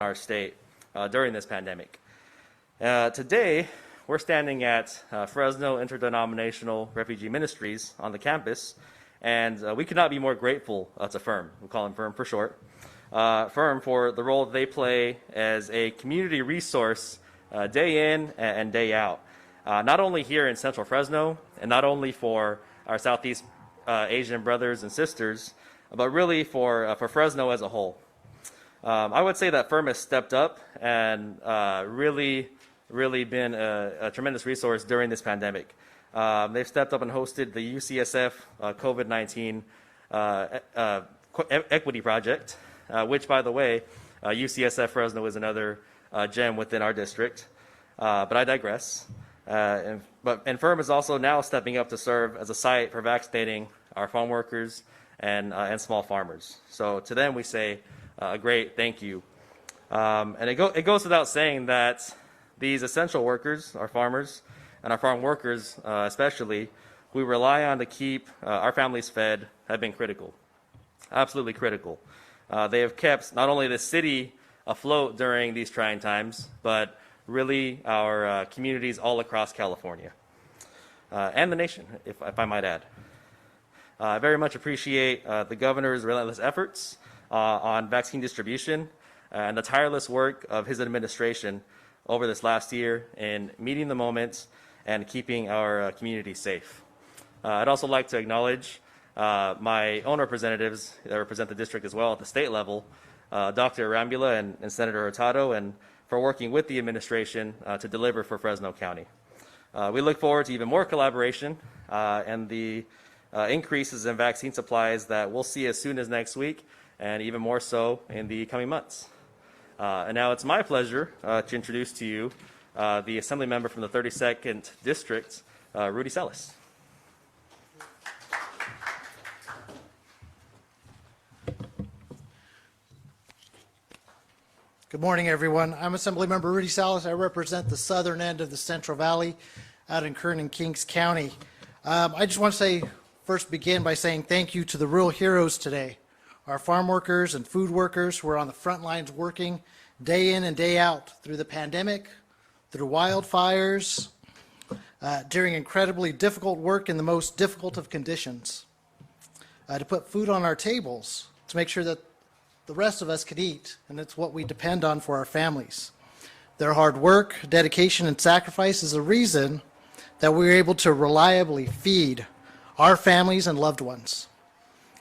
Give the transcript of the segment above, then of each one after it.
our state during this pandemic. Today, we're standing at Fresno Interdenominational Refugee Ministries on the campus, and we could not be more grateful to FIRM. We call them FIRM for short. FIRM for the role they play as a community resource day in and day out. Not only here in Central Fresno, and not only for our Southeast Asian brothers and sisters, but really for Fresno as a whole. I would say that FIRM has stepped up and really been a tremendous resource during this pandemic. They've stepped up and hosted the UCSF COVID-19 Equity Project, which, by the way, UCSF Fresno is another gem within our district. But I digress. And FIRM is also now stepping up to serve as a site for vaccinating our farm workers and small farmers. So to them, we say a great thank you. And it goes without saying that these essential workers, our farmers and our farm workers especially, who we rely on to keep our families fed, have been critical, absolutely critical. They have kept not only the city afloat during these trying times, but really our communities all across California and the nation, if I might add. I very much appreciate the governor's relentless efforts on vaccine distribution and the tireless work of his administration over this last year in meeting the moment and keeping our community safe. I'd also like to acknowledge my own representatives that represent the district as well at the state level, Dr. Arambula and Senator Hurtado, and for working with the administration to deliver for Fresno County. We look forward to even more collaboration and the increases in vaccine supplies that we'll see as soon as next week, and even more so in the coming months. And now it's my pleasure to introduce to you the Assembly Member from the 32nd District, Rudy Salas. Good morning, everyone. I'm Assemblymember Rudy Salas. I represent the southern end of the Central Valley out in Kern and Kings County. I just want to begin by saying thank you to the real heroes today, our farm workers and food workers who are on the front lines working day in and day out through the pandemic, through wildfires, during incredibly difficult work in the most difficult of conditions, to put food on our tables, to make sure that the rest of us could eat, and it's what we depend on for our families. Their hard work, dedication, and sacrifice is the reason that we're able to reliably feed our families and loved ones.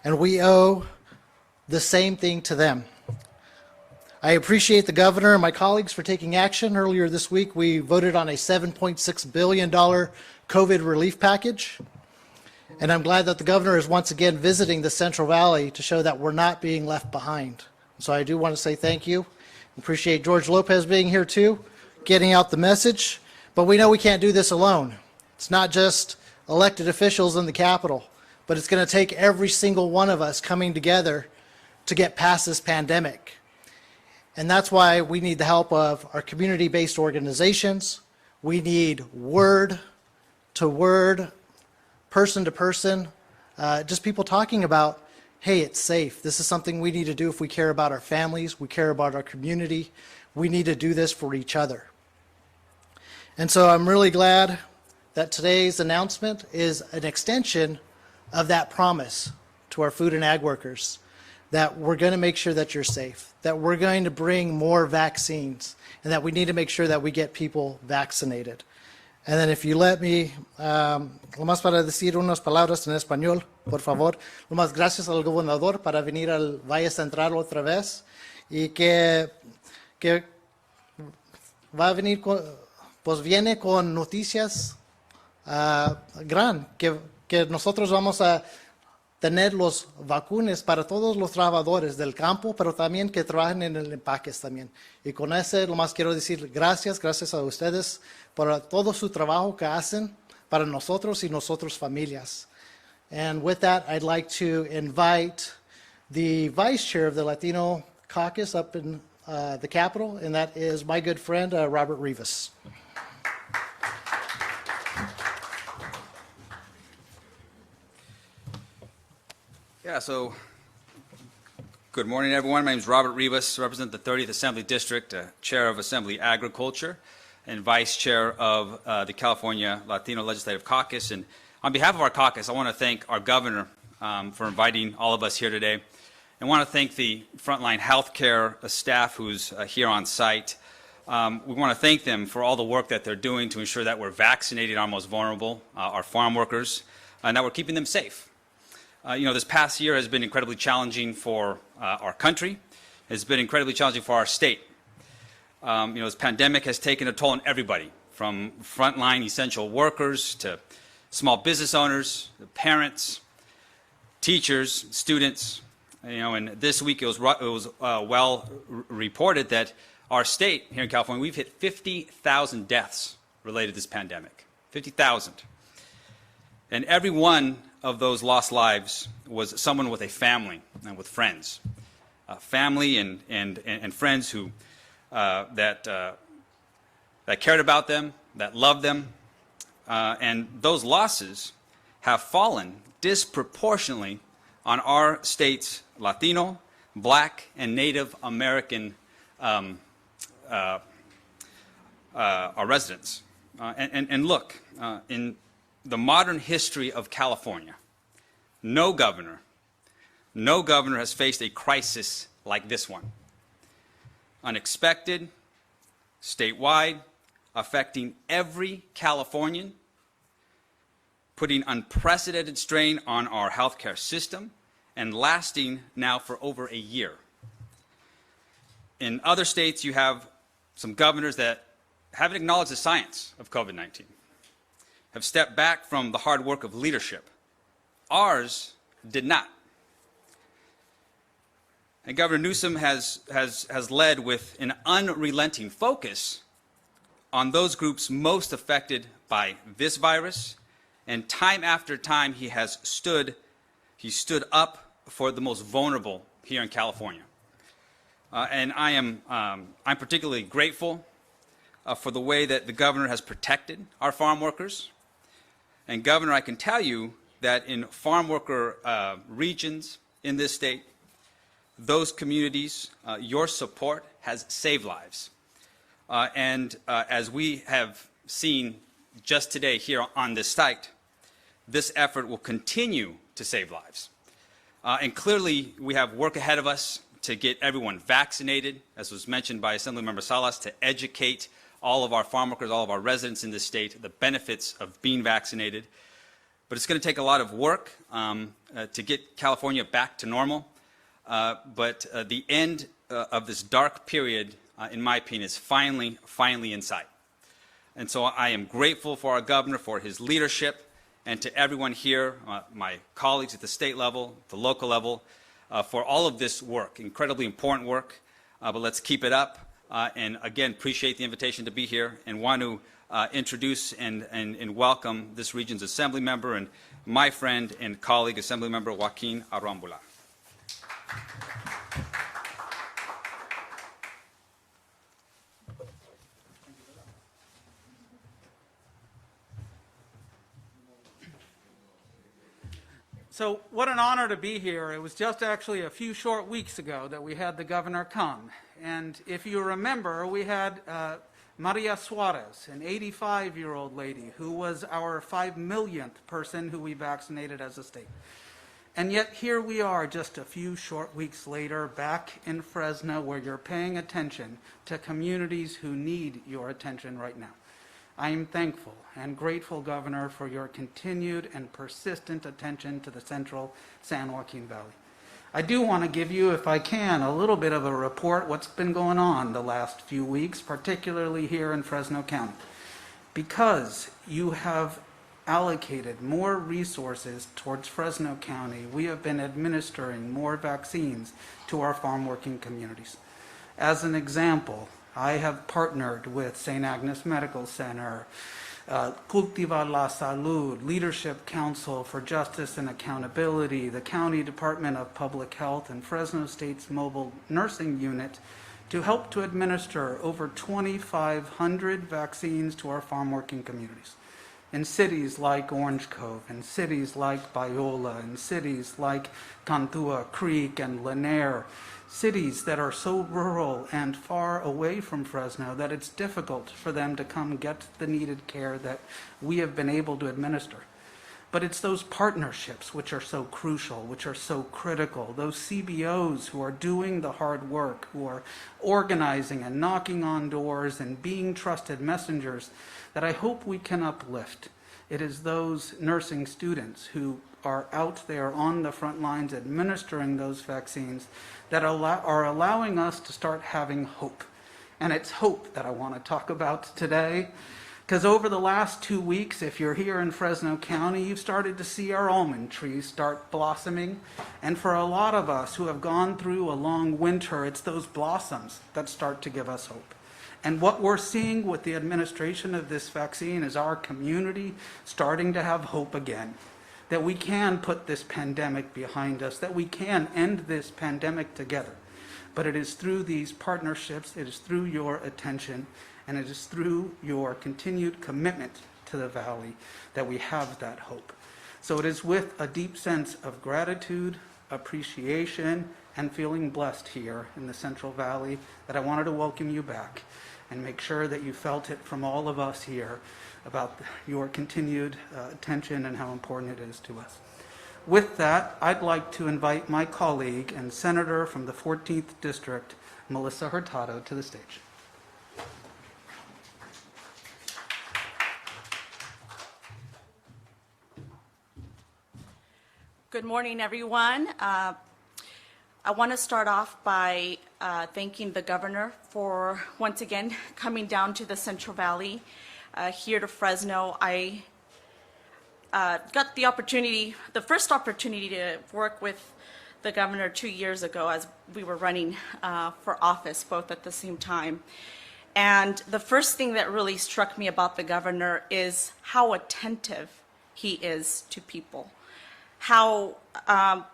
And we owe the same thing to them. I appreciate the governor and my colleagues for taking action. Earlier this week, we voted on a $7.6 billion COVID relief package. And I'm glad that the governor is once again visiting the Central Valley to show that we're not being left behind. So I do want to say thank you. Appreciate George Lopez being here too, getting out the message. But we know we can't do this alone. It's not just elected officials in the Capitol, but it's going to take every single one of us coming together to get past this pandemic. And that's why we need the help of our community-based organizations. We need word to word, person to person, just people talking about, hey, it's safe. This is something we need to do if we care about our families, we care about our community. We need to do this for each other. And so I'm really glad that today's announcement is an extension of that promise to our food and ag workers, that we're going to make sure that you're safe, that we're going to bring more vaccines, and that we need to make sure that we get people vaccinated. And then if you let me, lo más para decir unas palabras en español, por favor. Lo más gracias al gobernador para venir al Valle Central otra vez y que va a venir, pues viene con noticias que nosotros vamos a tener los vacunas para todos los trabajadores del campo, pero también que trabajen en el empaques también. Y con eso lo más quiero decir gracias a ustedes por todo su trabajo que hacen para nosotros y nosotros familias. And with that, I'd like to invite the vice chair of the Latino caucus up in the Capitol, and that is my good friend, Robert Rivas. Yeah, so Good morning, everyone. My name is Robert Rivas, represent the 30th Assembly District, Chair of Assembly Agriculture, and Vice Chair of the California Latino Legislative Caucus. And on behalf of our caucus, I want to thank our governor for inviting all of us here today. I want to thank the frontline healthcare staff who's here on site. We want to thank them for all the work that they're doing to ensure that we're vaccinating our most vulnerable, our farm workers, and that we're keeping them safe. This past year has been incredibly challenging for our country. It's been incredibly challenging for our state. This pandemic has taken a toll on everybody, from frontline essential workers to small business owners, parents, teachers, students. And this week it was well reported that our state here in California, we've hit 50,000 deaths related to this pandemic. 50,000. And every one of those lost lives was someone with a family and with friends. Family and friends who that cared about them, that loved them. And those losses have fallen disproportionately on our state's Latino, Black, and Native American our residents. And look, in the modern history of California, no governor has faced a crisis like this one. Unexpected, statewide, affecting every Californian, putting unprecedented strain on our healthcare system, and lasting now for over a year. In other states, you have some governors that haven't acknowledged the science of COVID-19, have stepped back from the hard work of leadership. Ours did not. And Governor Newsom has led with an unrelenting focus on those groups most affected by this virus, and time after time he stood up for the most vulnerable here in California. And I'm particularly grateful for the way that the governor has protected our farm workers. And Governor, I can tell you that in farm worker regions in this state, those communities, your support has saved lives. As we have seen just today here on this site, this effort will continue to save lives. And clearly, we have work ahead of us to get everyone vaccinated, as was mentioned by Assemblymember Salas, to educate all of our farm workers, all of our residents in this state, the benefits of being vaccinated. But it's going to take a lot of work to get California back to normal. But the end of this dark period, in my opinion, is finally in sight. And so I am grateful for our governor for his leadership, and to everyone here, my colleagues at the state level, the local level, for all of this work, incredibly important work. But let's keep it up. And again, appreciate the invitation to be here, and want to introduce and welcome this region's Assembly member and my friend and colleague, Assemblymember Joaquin Arambula. So what an honor to be here. It was just actually a few short weeks ago that we had the governor come. And if you remember, we had Maria Suarez, an 85-year-old lady who was our 5 millionth person who we vaccinated as a state. And yet here we are just a few short weeks later back in Fresno, where you're paying attention to communities who need your attention right now. I am thankful and grateful, Governor, for your continued and persistent attention to the central San Joaquin Valley. I do want to give you, if I can, a little bit of a report what's been going on the last few weeks, particularly here in Fresno County. Because you have allocated more resources towards Fresno County, we have been administering more vaccines to our farm working communities. As an example, I have partnered with St. Agnes Medical Center, Cultiva la Salud, Leadership Council for Justice and Accountability, the County Department of Public Health, and Fresno State's Mobile Nursing Unit to help to administer over 2,500 vaccines to our farm working communities. in cities like Orange Cove, in cities like Biola, in cities like Cantua Creek and Lanier, cities that are so rural and far away from Fresno that it's difficult for them to come get the needed care that we have been able to administer. But it's those partnerships which are so crucial, which are so critical, those CBOs who are doing the hard work, who are organizing and knocking on doors and being trusted messengers that I hope we can uplift. It is those nursing students who are out there on the front lines administering those vaccines that are allowing us to start having hope. And it's hope that I want to talk about today. Because over the last 2 weeks, if you're here in Fresno County, you've started to see our almond trees start blossoming. And for a lot of us who have gone through a long winter, it's those blossoms that start to give us hope. And what we're seeing with the administration of this vaccine is our community starting to have hope again. That we can put this pandemic behind us, that we can end this pandemic together. But it is through these partnerships, it is through your attention, and it is through your continued commitment to the Valley that we have that hope. So it is with a deep sense of gratitude, appreciation, and feeling blessed here in the Central Valley that I wanted to welcome you back and make sure that you felt it from all of us here about your continued attention and how important it is to us. With that, I'd like to invite my colleague and senator from the 14th District, Melissa Hurtado, to the stage. Good morning, everyone. I want to start off by thanking the governor for once again coming down to the Central Valley, here to Fresno. I got the first opportunity to work with the governor 2 years ago as we were running for office, both at the same time. And the first thing that really struck me about the governor is how attentive he is to people. How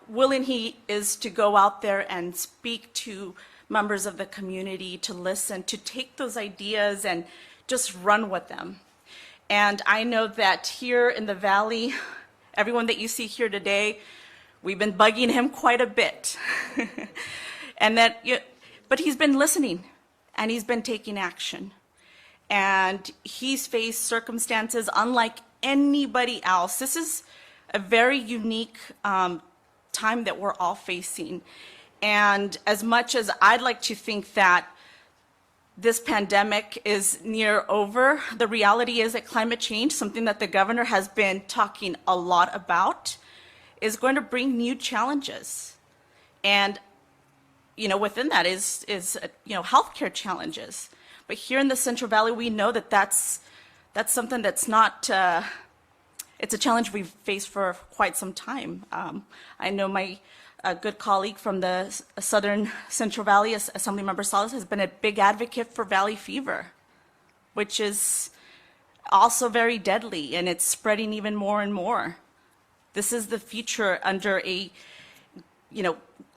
willing he is to go out there and speak to members of the community, to listen, to take those ideas and just run with them. And I know that here in the Valley, everyone that you see here today, we've been bugging him quite a bit. But he's been listening and he's been taking action. And he's faced circumstances unlike anybody else. This is a very unique time that we're all facing. And as much as I'd like to think that this pandemic is near over, the reality is that climate change, something that the governor has been talking a lot about, is going to bring new challenges. And, within that is healthcare challenges. But here in the Central Valley, we know that that's something that's not, it's a challenge we've faced for quite some time. I know my good colleague from the Southern Central Valley, Assemblymember Salas, has been a big advocate for valley fever, which is also very deadly, and it's spreading even more and more. This is the future under a,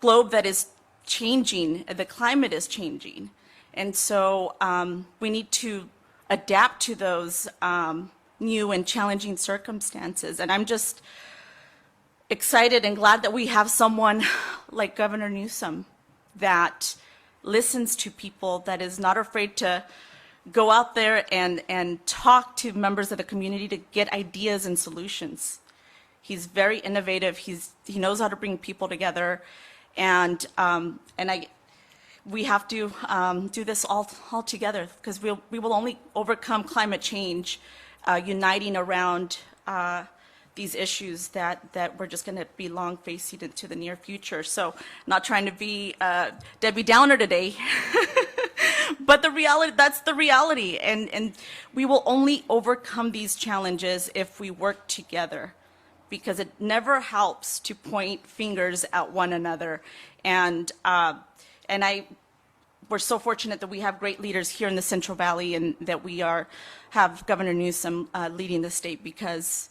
globe that is changing. The climate is changing. And so we need to adapt to those new and challenging circumstances. And I'm just excited and glad that we have someone like Governor Newsom that listens to people, that is not afraid to go out there and talk to members of the community to get ideas and solutions. He's very innovative. He knows how to bring people together, and we have to do this all together, because we will only overcome climate change uniting around these issues that we're just going to be long facing into the near future. So, not trying to be Debbie Downer today, but that's the reality, and we will only overcome these challenges if we work together, because it never helps to point fingers at one another. And we're so fortunate that we have great leaders here in the Central Valley, and that we have Governor Newsom leading the state, because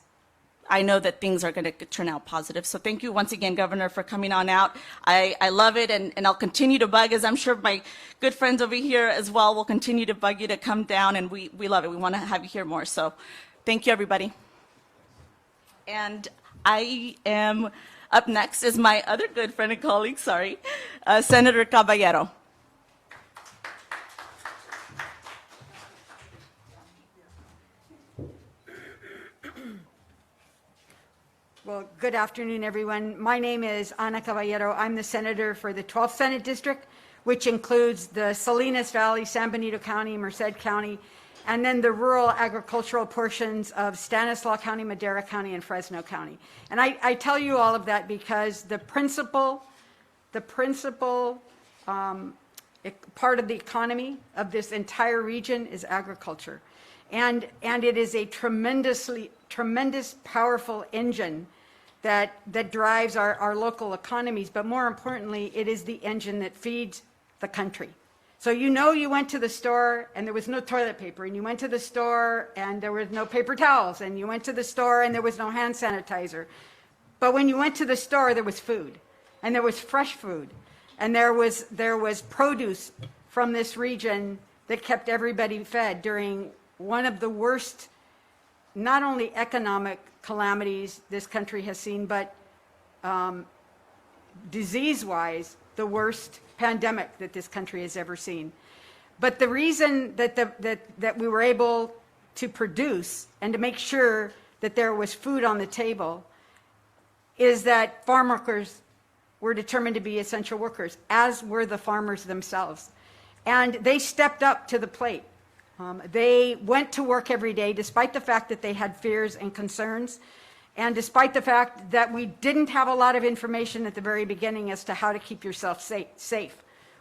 I know that things are going to turn out positive. So thank you once again, Governor, for coming on out. I love it, and I'll continue to bug, as I'm sure my good friends over here as well will continue to bug you to come down, and we love it. We want to have you here more. So Thank you, everybody. And I am up next is my other good friend and colleague, Senator Caballero. Well, good afternoon, everyone. My name is Ana Caballero. I'm the senator for the 12th Senate District, which includes the Salinas Valley, San Benito County, Merced County, and then the rural agricultural portions of Stanislaus County, Madera County, and Fresno County. And I tell you all of that because the principal part of the economy of this entire region is agriculture. And it is a tremendous, powerful engine that drives our local economies, but more importantly, it is the engine that feeds the country. So you went to the store and there was no toilet paper, and you went to the store and there was no paper towels, and you went to the store and there was no hand sanitizer. But when you went to the store, there was food, and there was fresh food, and there was produce from this region that kept everybody fed during one of the worst, not only economic calamities this country has seen, but disease-wise, the worst pandemic that this country has ever seen. But the reason that we were able to produce and to make sure that there was food on the table is that farm workers were determined to be essential workers, as were the farmers themselves. And they stepped up to the plate. They went to work every day, despite the fact that they had fears and concerns, and despite the fact that we didn't have a lot of information at the very beginning as to how to keep yourself safe.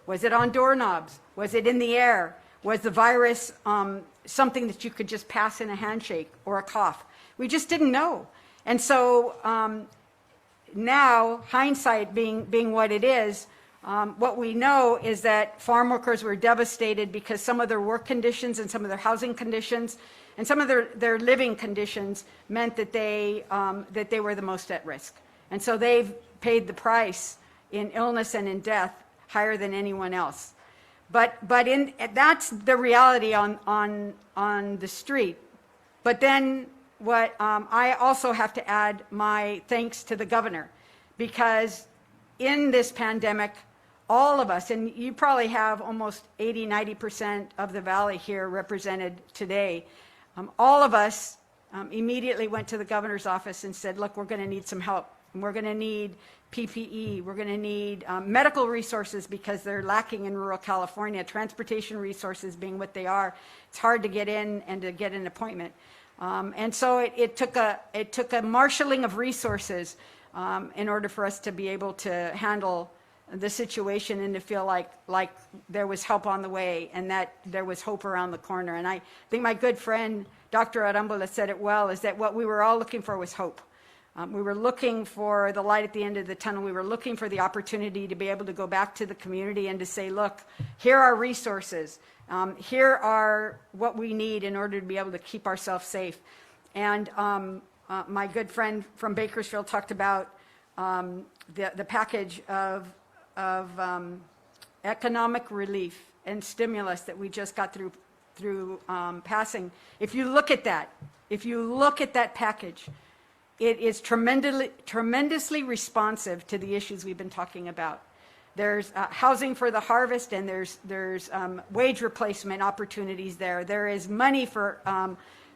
Was it on doorknobs? Was it in the air? Was the virus something that you could just pass in a handshake or a cough? We just didn't know. And so now, hindsight being what it is, what we know is that farm workers were devastated because some of their work conditions and some of their housing conditions and some of their living conditions meant that they were the most at risk. And so they've paid the price in illness and in death higher than anyone else. But that's the reality on the street. But then what I also have to add my thanks to the governor, because in this pandemic, all of us, and you probably have almost 80–90% of the valley here represented today, all of us immediately went to the governor's office and said, look, we're going to need some help. And we're going to need PPE. We're going to need medical resources because they're lacking in rural California, transportation resources being what they are. It's hard to get in and to get an appointment. And so it took a marshaling of resources in order for us to be able to handle the situation and to feel like there was help on the way and that there was hope around the corner. And I think my good friend, Dr. Arambola, said it well, is that what we were all looking for was hope. We were looking for the light at the end of the tunnel. We were looking for the opportunity to be able to go back to the community and to say, look, here are resources. Here are what we need in order to be able to keep ourselves safe. And my good friend from Bakersfield talked about the package of economic relief and stimulus that we just got through passing. If you look at that package, it is tremendously responsive to the issues we've been talking about. There's housing for the harvest, and there's wage replacement opportunities there. There is money for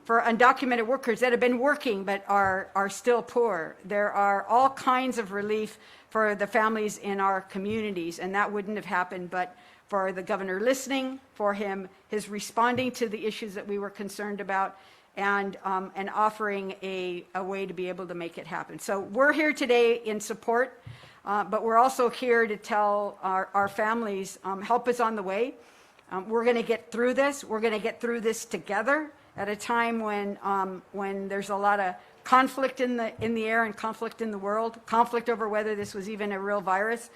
undocumented workers that have been working but are still poor. There are all kinds of relief for the families in our communities, and that wouldn't have happened but for the governor listening, for his responding to the issues that we were concerned about, and offering a way to be able to make it happen. So we're here today in support, but we're also here to tell our families, help is on the way. We're going to get through this. We're going to get through this together at a time when there's a lot of conflict in the air and conflict in the world, conflict over whether this was even a real virus.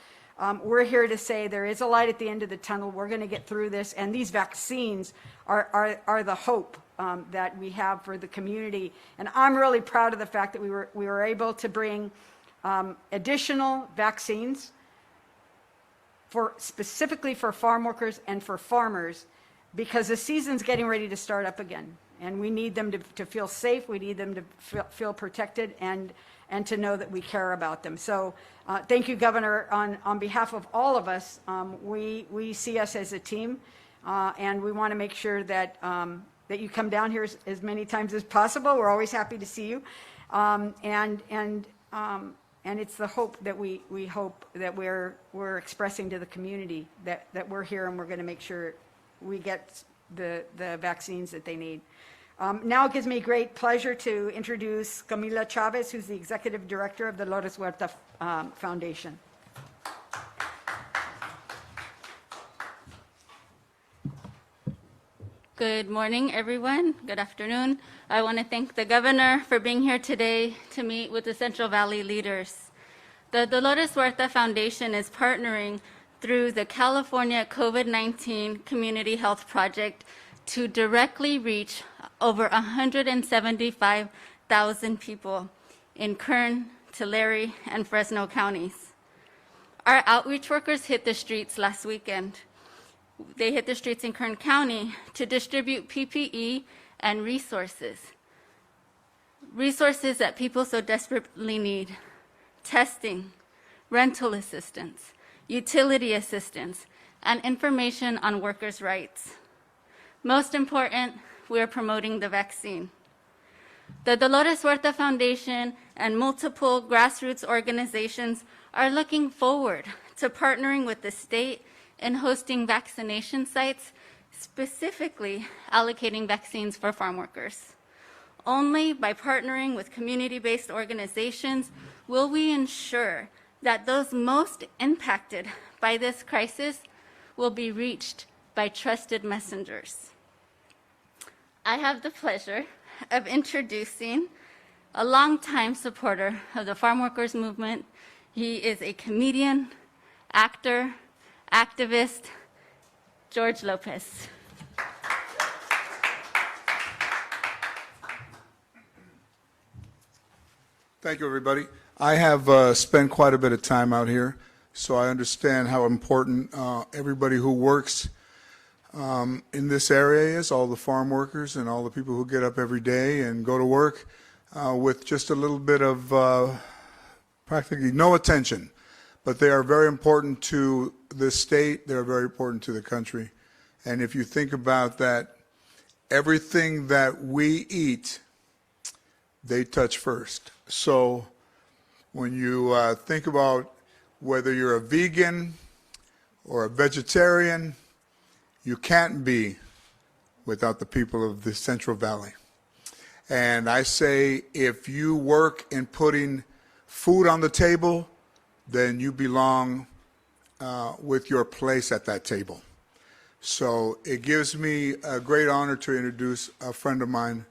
We're here to say there is a light at the end of the tunnel. We're going to get through this, and these vaccines are the hope that we have for the community. And I'm really proud of the fact that we were able to bring additional vaccines specifically for farm workers and for farmers because the season's getting ready to start up again. And we need them to feel safe. We need them to feel protected and to know that we care about them. So thank you, Governor. On behalf of all of us, we see us as a team, and we want to make sure that, that you come down here as many times as possible. We're always happy to see you. And it's the hope that we hope that we're expressing to the community that we're here and we're going to make sure we get the vaccines that they need. Now it gives me great pleasure to introduce Camila Chavez, who's the Executive Director of the Lourdes Huerta Foundation. Good morning, everyone. Good afternoon. I want to thank the governor for being here today to meet with the Central Valley leaders. The Dolores Huerta Foundation is partnering through the California COVID-19 Community Health Project to directly reach over 175,000 people in Kern, Tulare, and Fresno counties. Our outreach workers hit the streets last weekend. They hit the streets in Kern County to distribute PPE and resources that people so desperately need: testing, rental assistance, utility assistance, and information on workers' rights. Most important, we are promoting the vaccine. The Dolores Huerta Foundation and multiple grassroots organizations are looking forward to partnering with the state in hosting vaccination sites, specifically allocating vaccines for farm workers. Only by partnering with community-based organizations will we ensure that those most impacted by this crisis will be reached by trusted messengers. I have the pleasure of introducing a longtime supporter of the farm workers movement. He is a comedian, actor, activist, George Lopez. Thank you, everybody. I have spent quite a bit of time out here, so I understand how important everybody who works in this area is, all the farm workers and all the people who get up every day and go to work with just a little bit of practically no attention. But they are very important to the state, they're very important to the country. And if you think about that, everything that we eat, they touch first. So when you think about whether you're a vegan or a vegetarian, you can't be without the people of the Central Valley. And I say, if you work in putting food on the table, then you belong with your place at that table. So it gives me a great honor to introduce a friend of mine,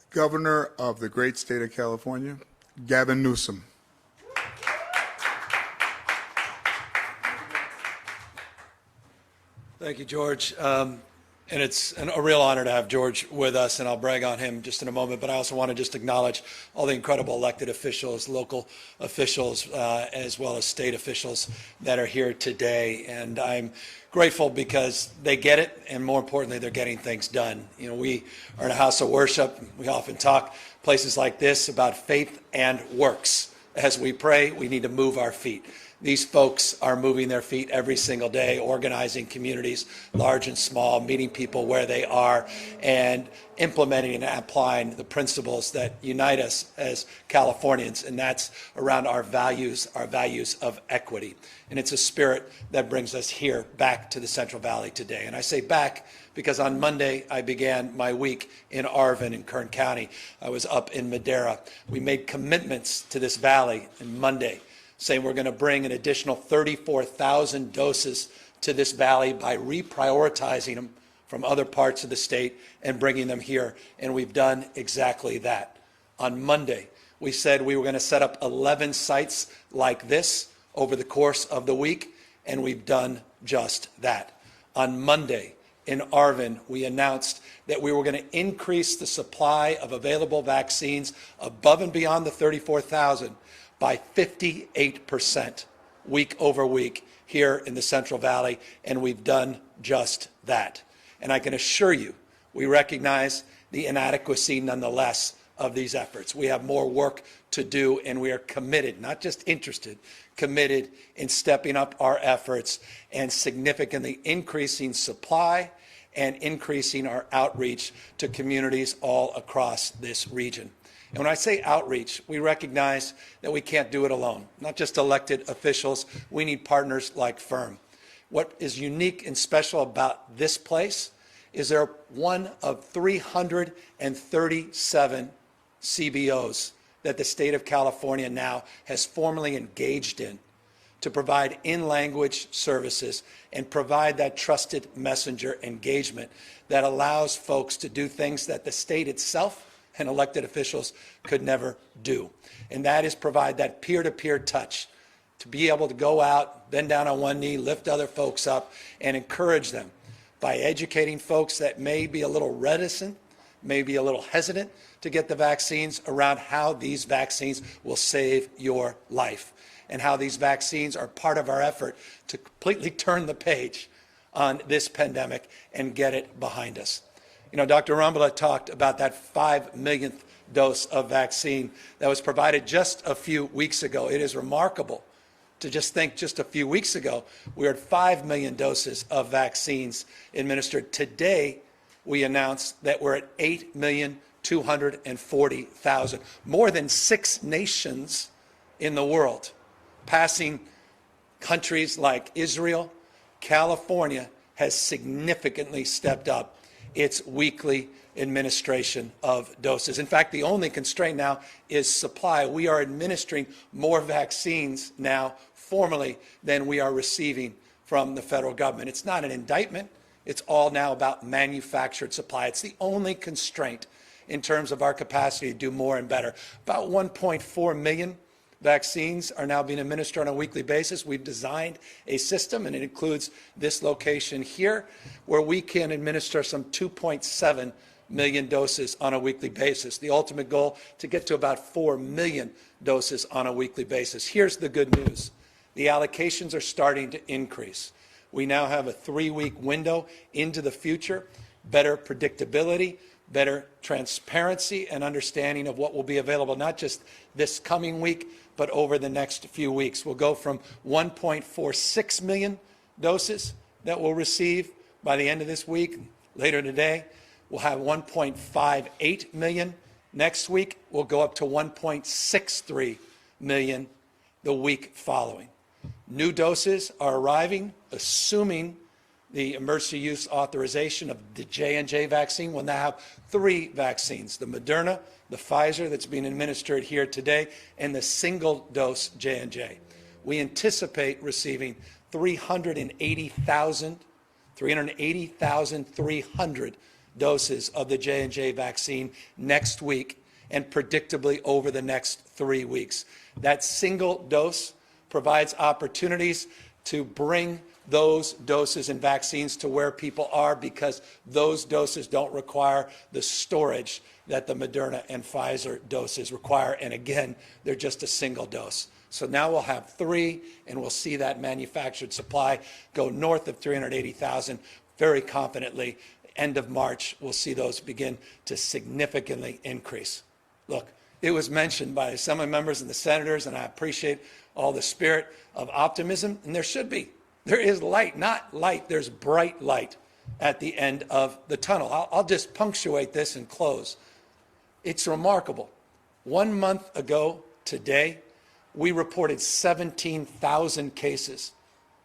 Governor of the great state of California, Gavin Newsom. Thank you, George. And it's a real honor to have George with us, and I'll brag on him just in a moment, but I also want to just acknowledge all the incredible elected officials, local officials, as well as state officials that are here today. And I'm grateful because they get it, and more importantly, they're getting things done. You know, we are in a house of worship. We often talk places like this about faith and works. As we pray, we need to move our feet. These folks are moving their feet every single day, organizing communities, large and small, meeting people where they are, and implementing and applying the principles that unite us as Californians, and that's around our values of equity. And it's a spirit that brings us here back to the Central Valley today. And I say back because on Monday I began my week in Arvin in Kern County. I was up in Madera. We made commitments to this valley on Monday, saying we're going to bring an additional 34,000 doses to this valley by reprioritizing them from other parts of the state and bringing them here. And we've done exactly that. On Monday, we said we were going to set up 11 sites like this over the course of the week, and we've done just that. On Monday, in Arvin, we announced that we were going to increase the supply of available vaccines above and beyond the 34,000 by 58% week over week here in the Central Valley, and we've done just that. And I can assure you, we recognize the inadequacy nonetheless of these efforts. We have more work to do, and we are committed, not just interested, committed in stepping up our efforts and significantly increasing supply and increasing our outreach to communities all across this region. And when I say outreach, we recognize that we can't do it alone, not just elected officials. We need partners like FIRM. What is unique and special about this place is they're one of 337 CBOs that the state of California now has formally engaged in to provide in-language services and provide that trusted messenger engagement that allows folks to do things that the state itself and elected officials could never do. And that is provide that peer-to-peer touch, to be able to go out, bend down on one knee, lift other folks up, and encourage them by educating folks that may be a little reticent, may be a little hesitant to get the vaccines around how these vaccines will save your life and how these vaccines are part of our effort to completely turn the page on this pandemic and get it behind us. You know, Dr. Rumbala talked about that 5 millionth dose of vaccine that was provided just a few weeks ago. It is remarkable to just think just a few weeks ago, we were at 5 million doses of vaccines administered. Today, we announced that we're at 8,240,000, more than 6 nations in the world, passing countries like Israel. California has significantly stepped up its weekly administration of doses. In fact, the only constraint now is supply. We are administering more vaccines now formally than we are receiving from the federal government. It's not an indictment. It's all now about manufactured supply. It's the only constraint in terms of our capacity to do more and better. About 1.4 million vaccines are now being administered on a weekly basis. We've designed a system, and it includes this location here, where we can administer some 2.7 million doses on a weekly basis. The ultimate goal, to get to about 4 million doses on a weekly basis. Here's the good news. The allocations are starting to increase. We now have a 3-week window into the future, better predictability, better transparency and understanding of what will be available, not just this coming week, but over the next few weeks. We'll go from 1.46 million doses that we'll receive by the end of this week. Later today, we'll have 1.58 million. Next week, we'll go up to 1.63 million the week following. New doses are arriving, assuming the emergency use authorization of the J&J vaccine. We'll now have 3 vaccines, the Moderna, the Pfizer that's being administered here today, and the single-dose J&J. We anticipate receiving 380,300 doses of the J&J vaccine next week, and predictably over the next 3 weeks. That single dose provides opportunities to bring those doses and vaccines to where people are, because those doses don't require the storage that the Moderna and Pfizer doses require. And again, they're just a single dose. So now we'll have 3, and we'll see that manufactured supply go north of 380,000 very confidently. End of March, we'll see those begin to significantly increase. Look, it was mentioned by some of the members and the senators, and I appreciate all the spirit of optimism, and there should be. There is light, not light, there's bright light at the end of the tunnel. I'll just punctuate this and close. It's remarkable. 1 month ago today, we reported 17,000 cases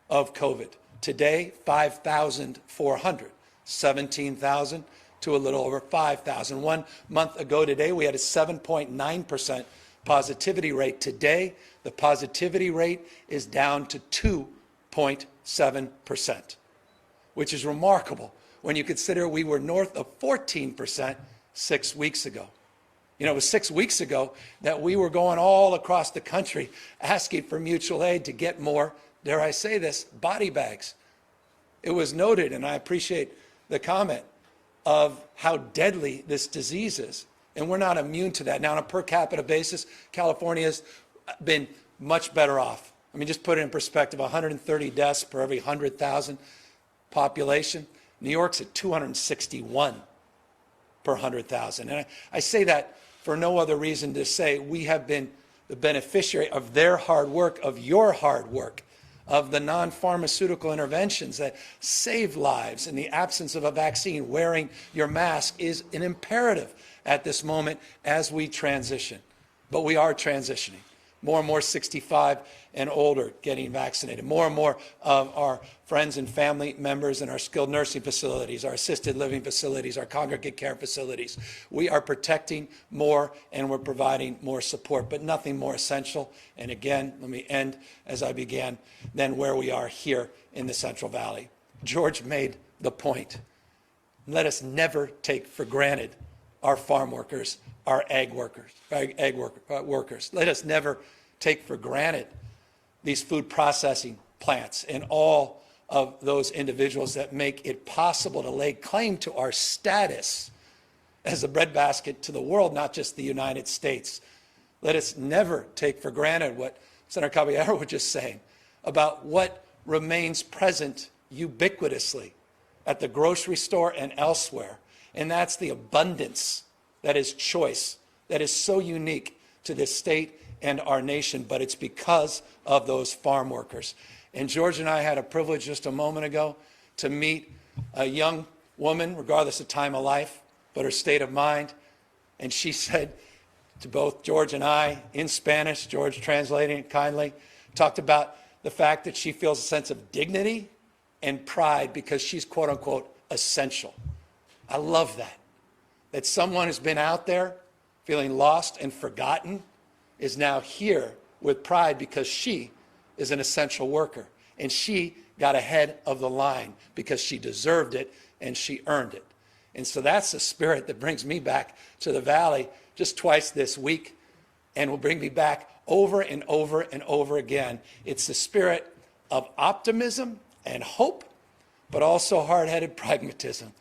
of COVID. Today, 5,400. 17,000 to a little over 5,000. 1 month ago today, we had a 7.9% positivity rate. Today, the positivity rate is down to 2.7%, which is remarkable when you consider we were north of 14% 6 weeks ago. You know, it was 6 weeks ago that we were going all across the country asking for mutual aid to get more, dare I say this, body bags. It was noted, and I appreciate the comment, of how deadly this disease is. And we're not immune to that. Now, on a per capita basis, California has been much better off. I mean, just put it in perspective, 130 deaths per every 100,000 population. New York's at 261 per 100,000. And I say that for no other reason to say we have been the beneficiary of their hard work, of your hard work, of the non-pharmaceutical interventions that save lives. In the absence of a vaccine, wearing your mask is an imperative at this moment as we transition. But we are transitioning. More and more 65 and older getting vaccinated. More and more of our friends and family members in our skilled nursing facilities, our assisted living facilities, our congregate care facilities. We are protecting more and we're providing more support, but nothing more essential. And again, let me end as I began, than where we are here in the Central Valley. George made the point. Let us never take for granted our farm workers, our ag workers. Let us never take for granted these food processing plants and all of those individuals that make it possible to lay claim to our status as a breadbasket to the world, not just the United States. Let us never take for granted what Senator Caballero was just saying about what remains present ubiquitously at the grocery store and elsewhere, and that's the abundance that is choice, that is so unique to this state and our nation, but it's because of those farm workers. And George and I had a privilege just a moment ago to meet a young woman, regardless of time of life, but her state of mind. And she said to both George and I in Spanish, George translating it kindly, talked about the fact that she feels a sense of dignity and pride because she's quote unquote essential. I love that. That someone who's been out there feeling lost and forgotten is now here with pride because she is an essential worker. And she got ahead of the line because she deserved it and she earned it. And so that's the spirit that brings me back to the Valley just twice this week and will bring me back over and over and over again. It's the spirit of optimism and hope, but also hard-headed pragmatism.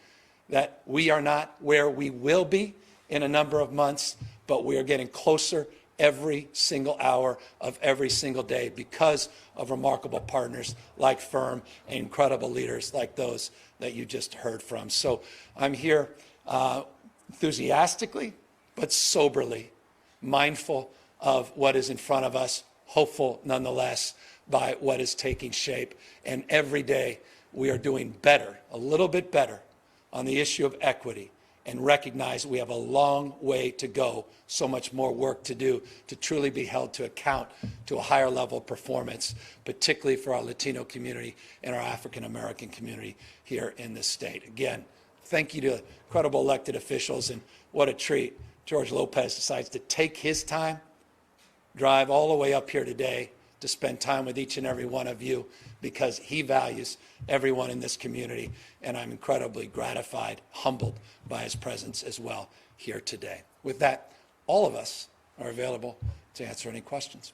That we are not where we will be in a number of months, but we are getting closer every single hour of every single day because of remarkable partners like FIRM and incredible leaders like those that you just heard from. So I'm here enthusiastically, but soberly, mindful of what is in front of us, hopeful nonetheless by what is taking shape. And every day we are doing better, a little bit better, on the issue of equity and recognize we have a long way to go, so much more work to do to truly be held to account to a higher level of performance, particularly for our Latino community and our African American community here in this state. Again, thank you to incredible elected officials, and what a treat. George Lopez decides to take his time, drive all the way up here today to spend time with each and every one of you because he values everyone in this community, and I'm incredibly gratified, humbled by his presence as well here today. With that, all of us are available to answer any questions.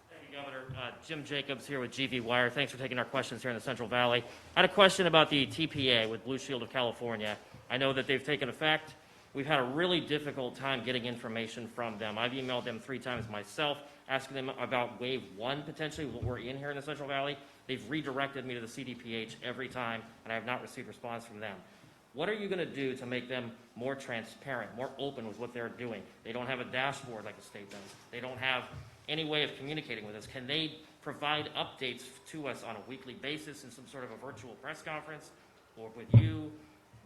Thank you, Governor. Jim Jacobs here with GV Wire. Thanks for taking our questions here in the Central Valley. I had a question about the TPA with Blue Shield of California. I know that they've taken effect. We've had a really difficult time getting information from them. I've emailed them 3 times myself, asking them about wave 1 potentially, what we're in here in the Central Valley. They've redirected me to the CDPH every time, and I have not received response from them. What are you going to do to make them more transparent, more open with what they're doing? They don't have a dashboard like the state does. They don't have any way of communicating with us. Can they provide updates to us on a weekly basis in some sort of a virtual press conference or with you?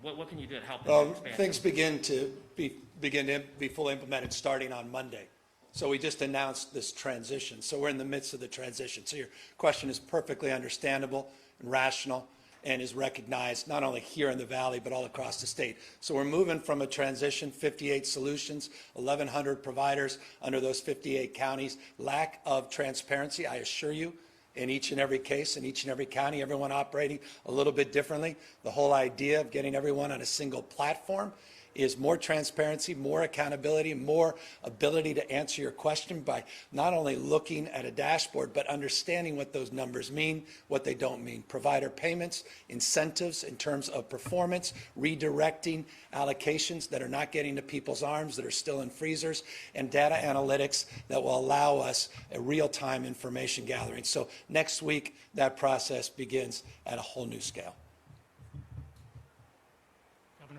What can you do to help them expand? Things begin to be fully implemented starting on Monday. So we just announced this transition. So we're in the midst of the transition. So your question is perfectly understandable and rational and is recognized not only here in the Valley, but all across the state. So we're moving from a transition, 58 solutions, 1,100 providers under those 58 counties. Lack of transparency, I assure you, in each and every case, in each and every county, everyone operating a little bit differently. The whole idea of getting everyone on a single platform is more transparency, more accountability, more ability to answer your question by not only looking at a dashboard, but understanding what those numbers mean, what they don't mean. Provider payments, incentives in terms of performance, redirecting allocations that are not getting to people's arms, that are still in freezers, and data analytics that will allow us a real-time information gathering. So next week, that process begins at a whole new scale.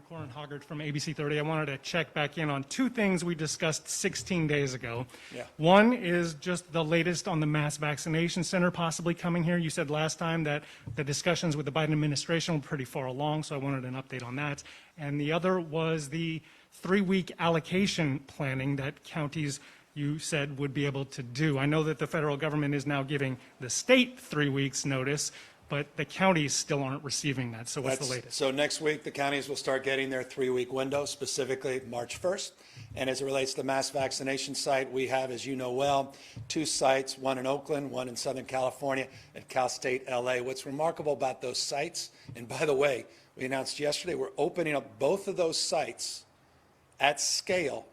Corin Hoggart from ABC 30. I wanted to check back in on two things we discussed 16 days ago. Yeah. One is just the latest on the mass vaccination center possibly coming here. You said last time that the discussions with the Biden administration were pretty far along, so I wanted an update on that. And the other was the 3-week allocation planning that counties, you said, would be able to do. I know that the federal government is now giving the state 3 weeks notice, but the counties still aren't receiving that. So what's the latest? So next week, the counties will start getting their 3-week window, specifically March 1st. And as it relates to the mass vaccination site, we have, as you know well, 2 sites, one in Oakland, one in Southern California, at Cal State LA. What's remarkable about those sites, and by the way, we announced yesterday we're opening up both of those sites at scale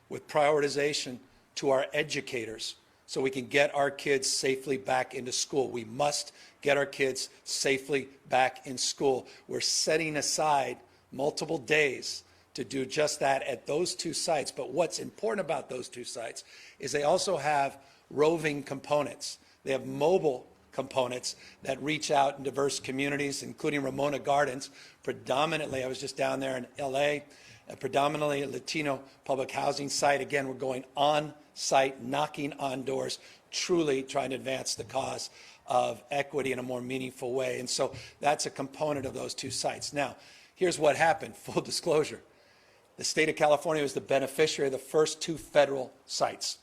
with prioritization to our educators so we can get our kids safely back into school. We must get our kids safely back in school. We're setting aside multiple days to do just that at those 2 sites. But what's important about those 2 sites is they also have roving components. They have mobile components that reach out in diverse communities, including Ramona Gardens. Predominantly, I was just down there in LA, predominantly a Latino public housing site. Again, we're going on site, knocking on doors, truly trying to advance the cause of equity in a more meaningful way. And so that's a component of those 2 sites. Now, here's what happened, full disclosure. The state of California was the beneficiary of the first 2 federal sites.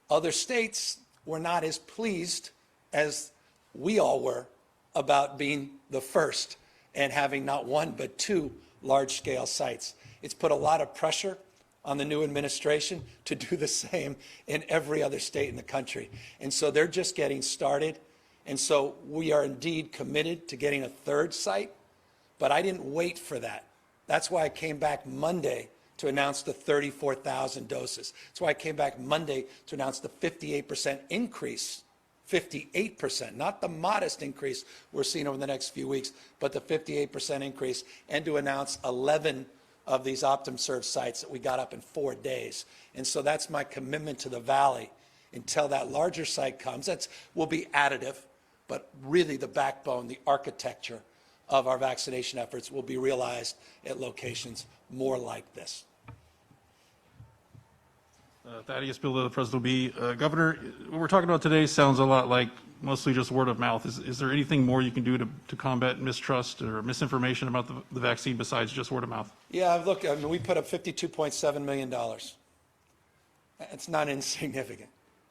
Other states were not as pleased as we all were about being the first and having not 1 but 2 large-scale sites. It's put a lot of pressure on the new administration to do the same in every other state in the country. And so they're just getting started. And so we are indeed committed to getting a 3rd site, but I didn't wait for that. That's why I came back Monday to announce the 34,000 doses. That's why I came back Monday to announce the 58% increase, 58%, not the modest increase we're seeing over the next few weeks, but the 58% increase, and to announce 11 of these OptumServe sites that we got up in 4 days. And so that's my commitment to the Valley until that larger site comes. That will be additive, but really the backbone, the architecture of our vaccination efforts will be realized at locations more like this. Thaddeus Bill, the President will be. Governor, what we're talking about today sounds a lot like mostly just word of mouth. Is there anything more you can do to combat mistrust or misinformation about the vaccine besides just word of mouth? Yeah, look, I mean, we put up $52.7 million. It's not insignificant.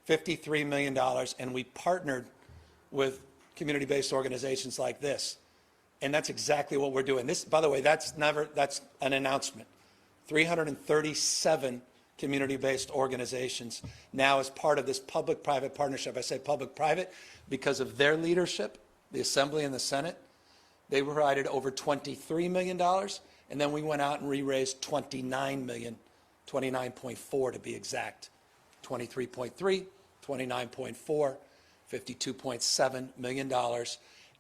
$53 million, and we partnered with community-based organizations like this. And that's exactly what we're doing. This, by the way, that's an announcement. 337 community-based organizations now as part of this public-private partnership. I say public-private because of their leadership, the Assembly and the Senate. They provided over $23 million, and then we went out and re-raised $29 million, 29.4 to be exact. 23.3, 29.4, $52.7 million.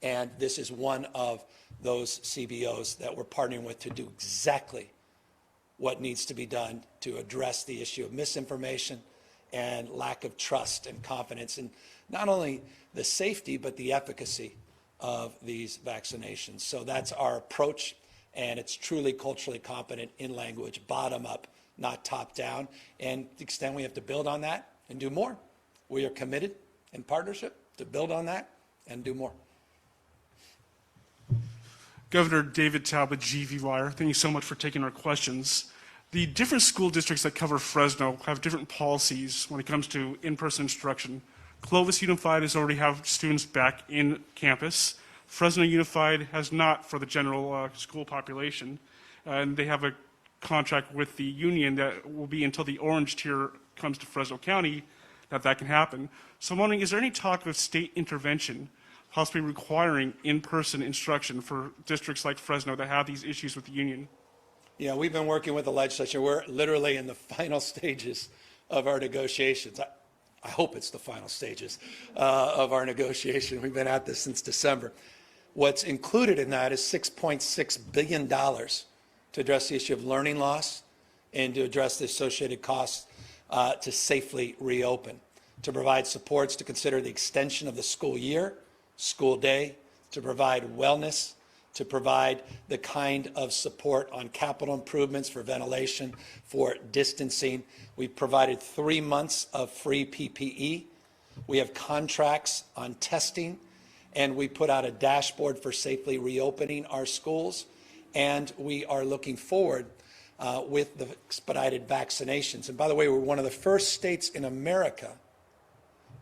And this is one of those CBOs that we're partnering with to do exactly what needs to be done to address the issue of misinformation and lack of trust and confidence in not only the safety, but the efficacy of these vaccinations. So that's our approach, and it's truly culturally competent in language, bottom up, not top down. And to the extent we have to build on that and do more, we are committed in partnership to build on that and do more. Governor David Talbot, GV Wire, thank you so much for taking our questions. The different school districts that cover Fresno have different policies when it comes to in-person instruction. Clovis Unified has already have students back in campus. Fresno Unified has not for the general school population. And they have a contract with the union that will be until the orange tier comes to Fresno County that can happen. So I'm wondering, is there any talk of state intervention possibly requiring in-person instruction for districts like Fresno that have these issues with the union? Yeah, we've been working with the legislature. We're literally in the final stages of our negotiations. I hope it's the final stages of our negotiation. We've been at this since December. What's included in that is $6.6 billion to address the issue of learning loss and to address the associated costs to safely reopen, to provide supports to consider the extension of the school year, school day, to provide wellness to provide the kind of support on capital improvements for ventilation, for distancing. We've provided 3 months of free PPE. We have contracts on testing, and we put out a dashboard for safely reopening our schools. And we are looking forward with the expedited vaccinations. And by the way, we're one of the first states in America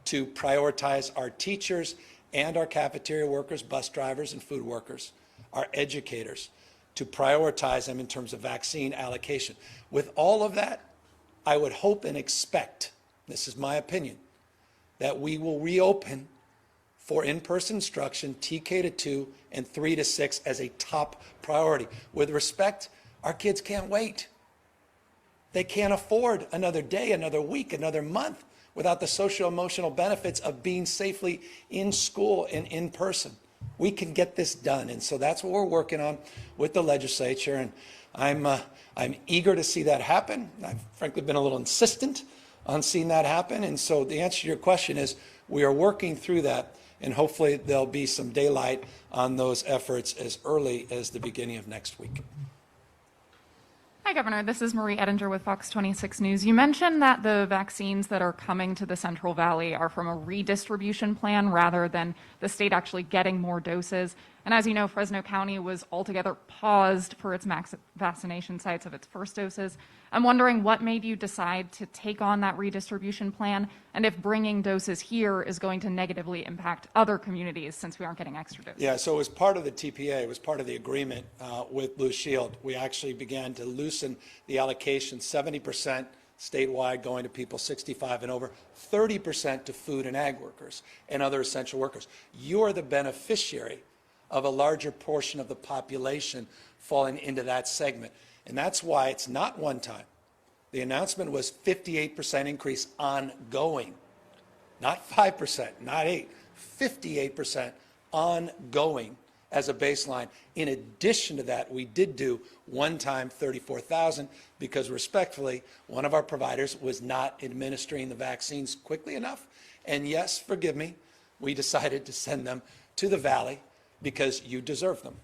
to prioritize our teachers and our cafeteria workers, bus drivers, and food workers, our educators, to prioritize them in terms of vaccine allocation. With all of that, I would hope and expect, this is my opinion, that we will reopen for in-person instruction, TK to 2 and 3 to 6 as a top priority. With respect, our kids can't wait. They can't afford another day, another week, another month without the social-emotional benefits of being safely in school and in person. We can get this done, and so that's what we're working on with the legislature, and I'm eager to see that happen. I've frankly been a little insistent on seeing that happen, and so the answer to your question is we are working through that, and hopefully there'll be some daylight on those efforts as early as the beginning of next week. Hi, Governor. This is Marie Edinger with Fox 26 News. You mentioned that the vaccines that are coming to the Central Valley are from a redistribution plan rather than the state actually getting more doses. And as you know, Fresno County was altogether paused for its max vaccination sites of its first doses. I'm wondering what made you decide to take on that redistribution plan, and if bringing doses here is going to negatively impact other communities since we aren't getting extra doses. Yeah, so it was part of the TPA, it was part of the agreement with Blue Shield. We actually began to loosen the allocation, 70% statewide going to people 65 and over, 30% to food and ag workers and other essential workers. You're the beneficiary of a larger portion of the population falling into that segment. And that's why it's not one time. The announcement was 58% increase ongoing, not 5%, not 8%, 58% ongoing as a baseline. In addition to that, we did do one-time 34,000 because respectfully, one of our providers was not administering the vaccines quickly enough. And yes, forgive me, we decided to send them to the Valley because you deserve them.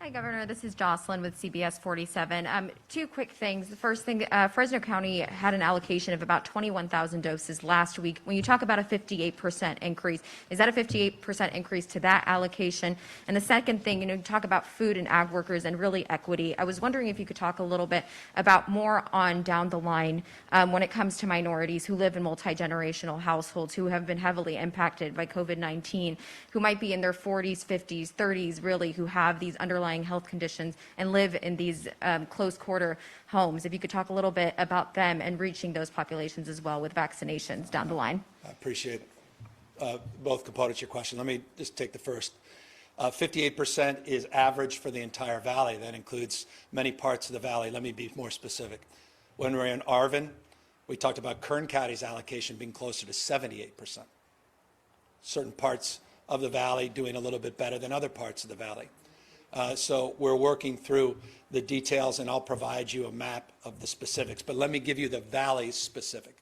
Hi, Governor. This is Jocelyn with CBS 47. Two quick things. The first thing, Fresno County had an allocation of about 21,000 doses last week. When you talk about a 58% increase, is that a 58% increase to that allocation? And the second thing, you talk about food and ag workers and really equity. I was wondering if you could talk a little bit about more on down the line when it comes to minorities who live in multi-generational households who have been heavily impacted by COVID-19, who might be in their 40s, 50s, 30s, really, who have these underlying health conditions and live in these close quarter homes. If you could talk a little bit about them and reaching those populations as well with vaccinations down the line. I appreciate both components of your question. Let me just take the first. 58% is average for the entire valley. That includes many parts of the valley. Let me be more specific. When we were in Arvin, we talked about Kern County's allocation being closer to 78%. Certain parts of the valley doing a little bit better than other parts of the valley. So we're working through the details, and I'll provide you a map of the specifics. But let me give you the valley's specific.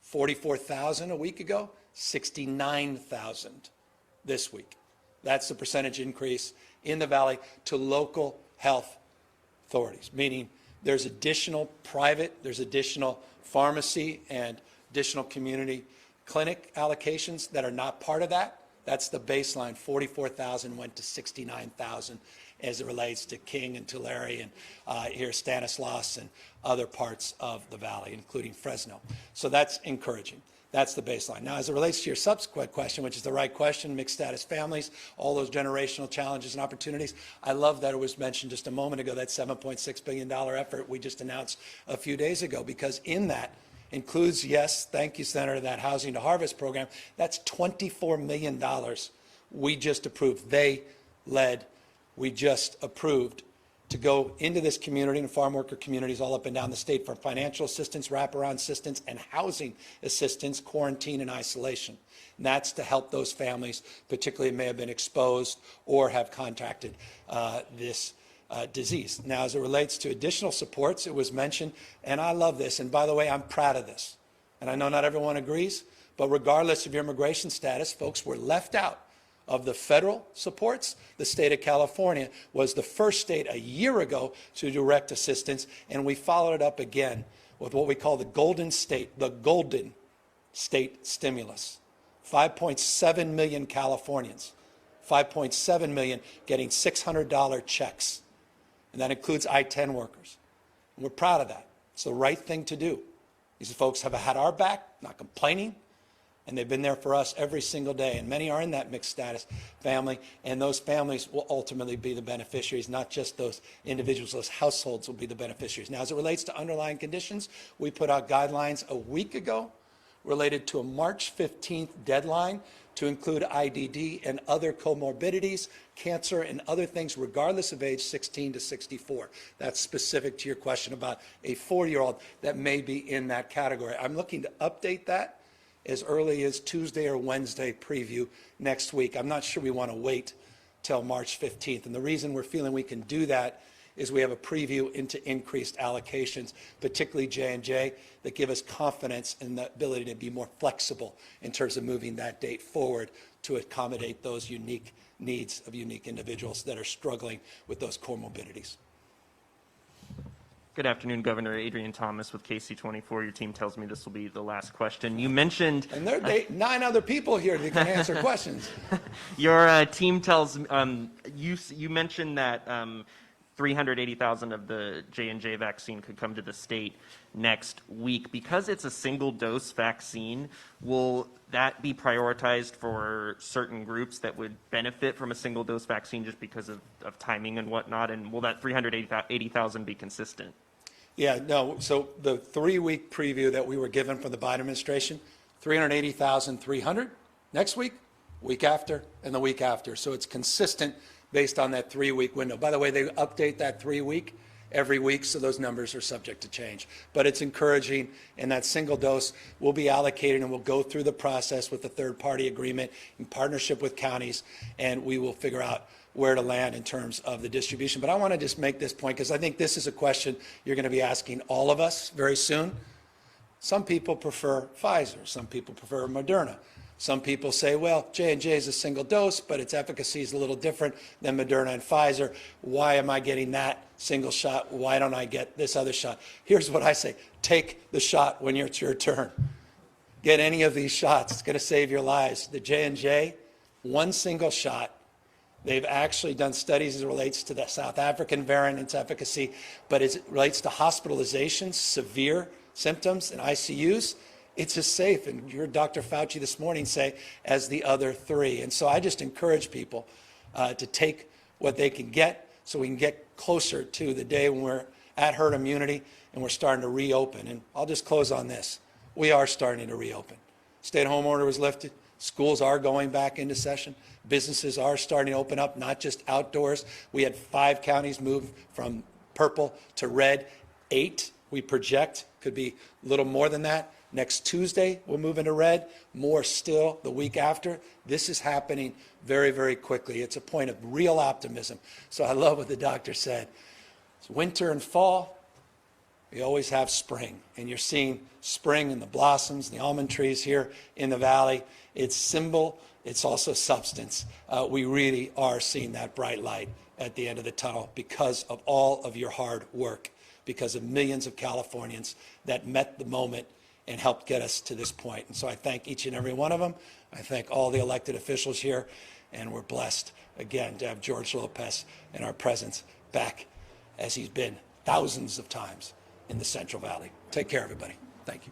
44,000 a week ago, 69,000 this week. That's the percentage increase in the valley to local health authorities, meaning there's additional private, there's additional pharmacy and additional community clinic allocations that are not part of that. That's the baseline. 44,000 went to 69,000 as it relates to King and Tulare and here Stanislaus and other parts of the valley, including Fresno. So that's encouraging. That's the baseline. Now, as it relates to your subsequent question, which is the right question, mixed status families, all those generational challenges and opportunities, I love that it was mentioned just a moment ago, that $7.6 billion effort we just announced a few days ago, because in that includes, yes, thank you, Senator, that Housing to Harvest program. That's $24 million we just approved. They led, we just approved to go into this community and farm worker communities all up and down the state for financial assistance, wraparound assistance, and housing assistance, quarantine and isolation. And that's to help those families, particularly may have been exposed or have contracted this disease. Now, as it relates to additional supports, it was mentioned, and I love this, and by the way, I'm proud of this. And I know not everyone agrees, but regardless of your immigration status, folks were left out of the federal supports, the state of California was the first state a year ago to direct assistance, and we followed it up again with what we call the golden state stimulus. 5.7 million Californians, 5.7 million getting $600 checks, and that includes I-10 workers. And we're proud of that. It's the right thing to do. These folks have had our back, not complaining, and they've been there for us every single day. And many are in that mixed status family, and those families will ultimately be the beneficiaries, not just those individuals, those households will be the beneficiaries. Now, as it relates to underlying conditions, we put out guidelines a week ago related to a March 15th deadline to include IDD and other comorbidities, cancer, and other things, regardless of age 16 to 64. That's specific to your question about a 4-year-old that may be in that category. I'm looking to update that as early as Tuesday or Wednesday preview next week. I'm not sure we want to wait till March 15th. And the reason we're feeling we can do that is we have a preview into increased allocations, particularly J&J, that give us confidence in the ability to be more flexible in terms of moving that date forward to accommodate those unique needs of unique individuals that are struggling with those comorbidities. Good afternoon, Governor. Adrian Thomas with KC24. Your team tells me this will be the last question. You mentioned... And there are 9 other people here that can answer questions. Your team tells... you mentioned that 380,000 of the J&J vaccine could come to the state next week. Because it's a single-dose vaccine, will that be prioritized for certain groups that would benefit from a single-dose vaccine just because of timing and whatnot? And will that 380,000 be consistent? Yeah, no, so the 3-week preview that we were given from the Biden administration, 380,300 next week, week after, and the week after. So it's consistent based on that 3-week window. By the way, they update that 3-week every week, so those numbers are subject to change. But it's encouraging, and that single dose will be allocated, and we'll go through the process with the third-party agreement in partnership with counties, and we will figure out where to land in terms of the distribution. But I want to just make this point, because I think this is a question you're going to be asking all of us very soon. Some people prefer Pfizer. Some people prefer Moderna. Some people say, well, J&J is a single dose, but its efficacy is a little different than Moderna and Pfizer. Why am I getting that single shot? Why don't I get this other shot? Here's what I say. Take the shot when it's your turn. Get any of these shots. It's going to save your lives. The J&J, one single shot. They've actually done studies as it relates to the South African variant, its efficacy, but as it relates to hospitalizations, severe symptoms, and ICUs, it's as safe, and you heard Dr. Fauci this morning say, as the other 3. And so I just encourage people to take what they can get so we can get closer to the day when we're at herd immunity and we're starting to reopen. And I'll just close on this. We are starting to reopen. Stay-at-home order was lifted. Schools are going back into session. Businesses are starting to open up, not just outdoors. We had 5 counties move from purple to red. 8, we project, could be a little more than that. Next Tuesday, we'll move into red. More still the week after. This is happening very, very quickly. It's a point of real optimism. So I love what the doctor said. It's winter and fall. We always have spring. And you're seeing spring in the blossoms, the almond trees here in the valley. It's symbol. It's also substance. We really are seeing that bright light at the end of the tunnel because of all of your hard work, because of millions of Californians that met the moment and helped get us to this point. And so I thank each and every one of them. I thank all the elected officials here, and we're blessed, again, to have George Lopez in our presence back as he's been thousands of times in the Central Valley. Take care, everybody. Thank you.